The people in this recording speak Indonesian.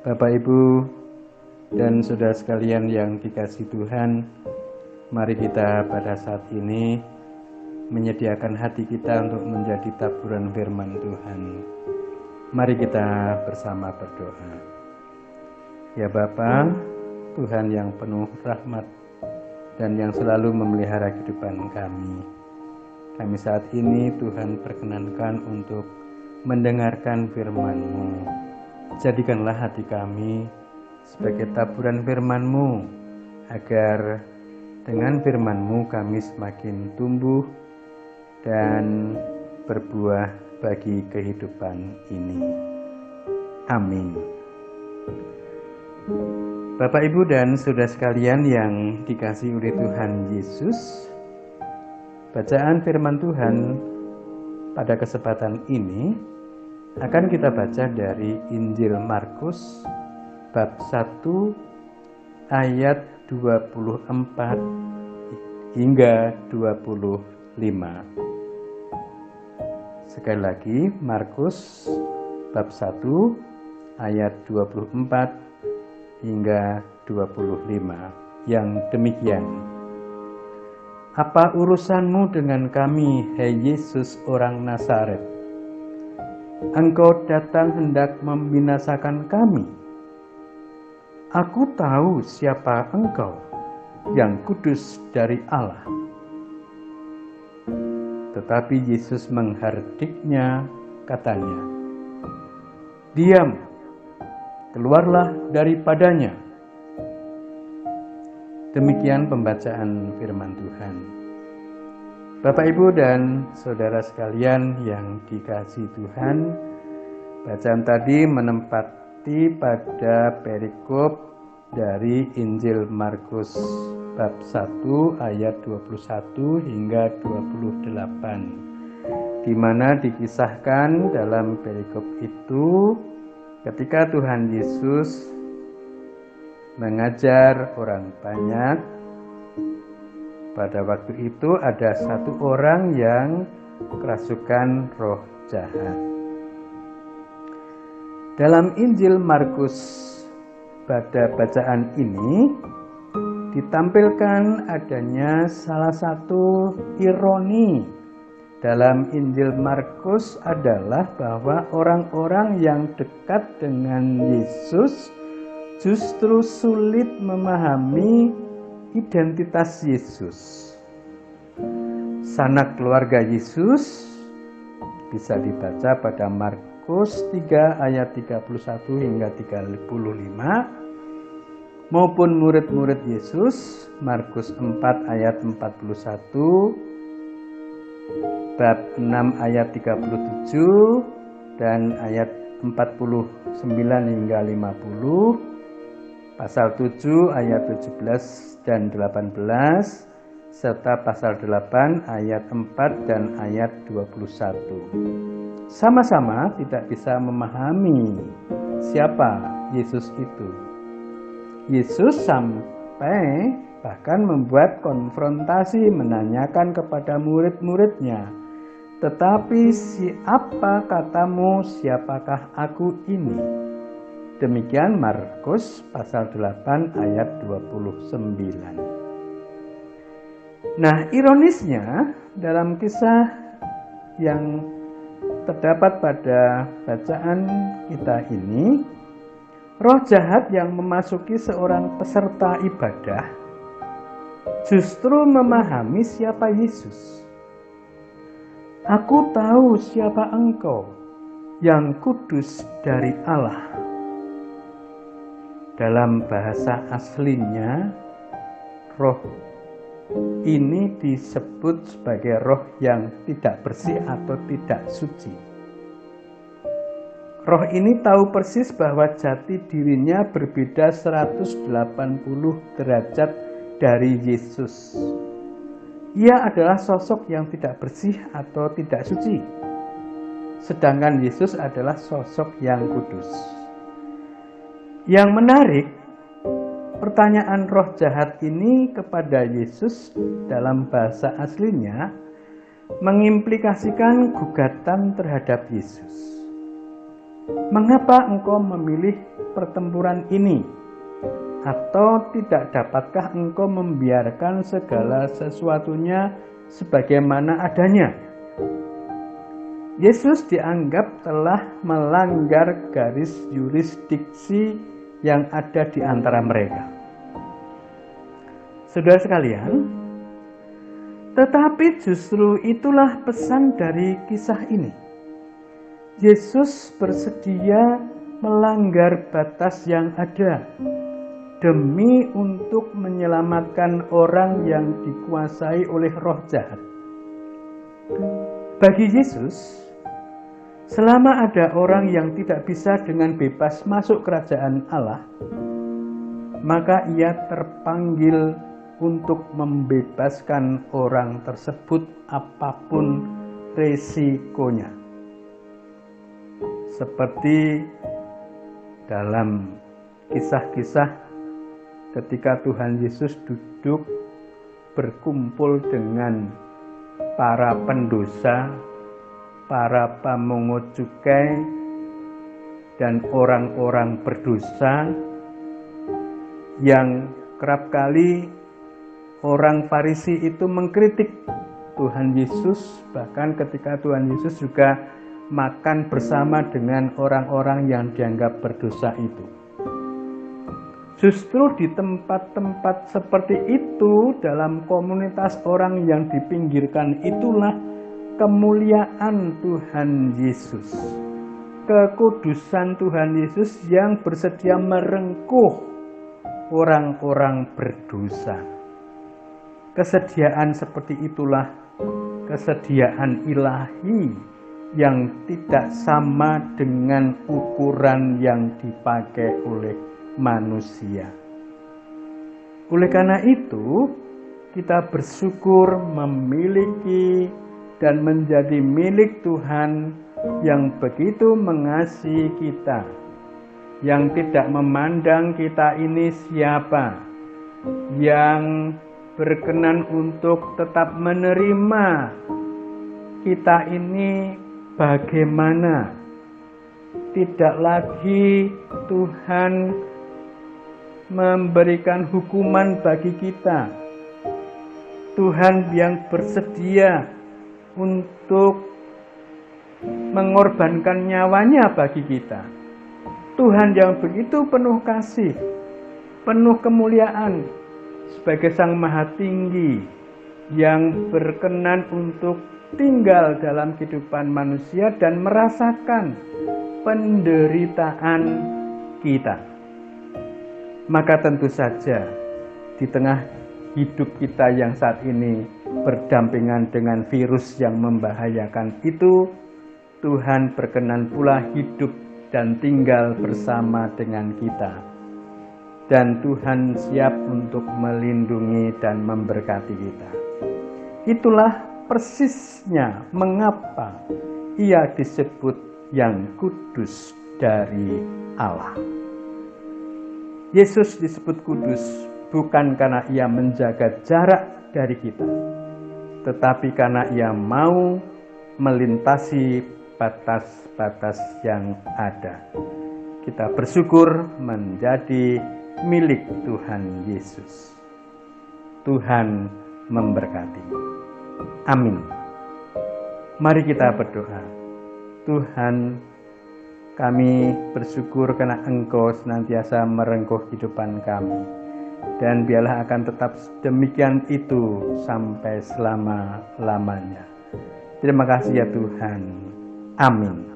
Bapak, Ibu, dan saudara sekalian yang dikasihi Tuhan, mari kita pada saat ini menyediakan hati kita untuk menjadi taburan firman Tuhan. Mari kita bersama berdoa. Ya Bapa, Tuhan yang penuh rahmat dan yang selalu memelihara kehidupan kami. Kami saat ini Tuhan perkenankan untuk mendengarkan firman-Mu. Jadikanlah hati kami sebagai taburan firman-Mu, agar dengan firman-Mu kami semakin tumbuh dan berbuah bagi kehidupan ini. Amin. Bapak, Ibu, dan saudara sekalian yang dikasihi oleh Tuhan Yesus, bacaan firman Tuhan pada kesempatan ini akan kita baca dari Injil Markus bab 1 ayat 24 hingga 25. Sekali lagi, Markus bab 1 ayat 24 hingga 25 yang demikian. Apa urusanmu dengan kami, hai Yesus orang Nazaret? Engkau datang hendak membinasakan kami. Aku tahu siapa engkau, yang kudus dari Allah. Tetapi Yesus menghardiknya, katanya, diam, keluarlah daripadanya. Demikian pembacaan firman Tuhan. Bapak, Ibu, dan saudara sekalian yang dikasihi Tuhan, bacaan tadi menempati pada perikop dari Injil Markus bab 1 ayat 21 hingga 28, di mana dikisahkan dalam perikop itu ketika Tuhan Yesus mengajar orang banyak. Pada waktu itu ada satu orang yang kerasukan roh jahat. Dalam Injil Markus pada bacaan ini ditampilkan adanya salah satu ironi dalam Injil Markus adalah bahwa orang-orang yang dekat dengan Yesus justru sulit memahami identitas Yesus. Sanak keluarga Yesus bisa dibaca pada Markus 3 ayat 31 hingga 35, maupun murid-murid Yesus Markus 4 ayat 41, bab 6 ayat 37 dan ayat 49 hingga 50, pasal 7 ayat 17 dan 18, serta pasal 8 ayat 4 dan ayat 21. Sama-sama tidak bisa memahami siapa Yesus itu. Yesus sampai bahkan membuat konfrontasi, menanyakan kepada murid-muridnya, tetapi siapa katamu, siapakah aku ini? Demikian Markus pasal 8 ayat 29. Nah, ironisnya dalam kisah yang terdapat pada bacaan kita ini, roh jahat yang memasuki seorang peserta ibadah justru memahami siapa Yesus. Aku tahu siapa engkau, yang kudus dari Allah. Dalam bahasa aslinya, roh ini disebut sebagai roh yang tidak bersih atau tidak suci. Roh ini tahu persis bahwa jati dirinya berbeda 180 derajat dari Yesus. Ia adalah sosok yang tidak bersih atau tidak suci, sedangkan Yesus adalah sosok yang kudus. Yang menarik, Pertanyaan roh jahat ini kepada Yesus dalam bahasa aslinya mengimplikasikan gugatan terhadap Yesus. Mengapa engkau memilih pertempuran ini? Atau tidak dapatkah engkau membiarkan segala sesuatunya sebagaimana adanya? Yesus dianggap telah melanggar garis yurisdiksi yang ada di antara mereka. Saudara sekalian, tetapi justru itulah pesan dari kisah ini. Yesus bersedia melanggar batas yang ada demi untuk menyelamatkan orang yang dikuasai oleh roh jahat. Bagi Yesus, selama ada orang yang tidak bisa dengan bebas masuk kerajaan Allah, maka ia terpanggil untuk membebaskan orang tersebut apapun resikonya. Seperti dalam kisah-kisah ketika Tuhan Yesus duduk berkumpul dengan para pendosa, para pemungut cukai, dan orang-orang berdosa yang kerap kali orang Farisi itu mengkritik Tuhan Yesus, bahkan ketika Tuhan Yesus juga makan bersama dengan orang-orang yang dianggap berdosa itu. Justru di tempat-tempat seperti itu, dalam komunitas orang yang dipinggirkan itulah kemuliaan Tuhan Yesus, kekudusan Tuhan Yesus yang bersedia merengkuh orang-orang berdosa. Kesediaan seperti itulah kesediaan ilahi yang tidak sama dengan ukuran yang dipakai oleh manusia. Oleh karena itu, kita bersyukur memiliki dan menjadi milik Tuhan yang begitu mengasihi kita, yang tidak memandang kita ini siapa, yang berkenan untuk tetap menerima kita ini bagaimana. Tidak lagi Tuhan memberikan hukuman bagi kita. Tuhan yang bersedia untuk mengorbankan nyawanya bagi kita. Tuhan yang begitu penuh kasih, penuh kemuliaan, sebagai Sang Maha Tinggi yang berkenan untuk tinggal dalam kehidupan manusia dan merasakan penderitaan kita. Maka tentu saja di tengah hidup kita yang saat ini berdampingan dengan virus yang membahayakan itu, Tuhan berkenan pula hidup dan tinggal bersama dengan kita. Dan Tuhan siap untuk melindungi dan memberkati kita. Itulah persisnya mengapa Ia disebut yang kudus dari Allah. Yesus disebut kudus bukan karena Ia menjaga jarak dari kita, tetapi karena Ia mau melintasi batas-batas yang ada. Kita bersyukur menjadi milik Tuhan Yesus. Tuhan memberkati. Amin. Mari kita berdoa. Tuhan, kami bersyukur karena Engkau senantiasa merengkuh kehidupan kami. Dan biarlah akan tetap demikian itu sampai selama-lamanya. Terima kasih ya Tuhan. Amin.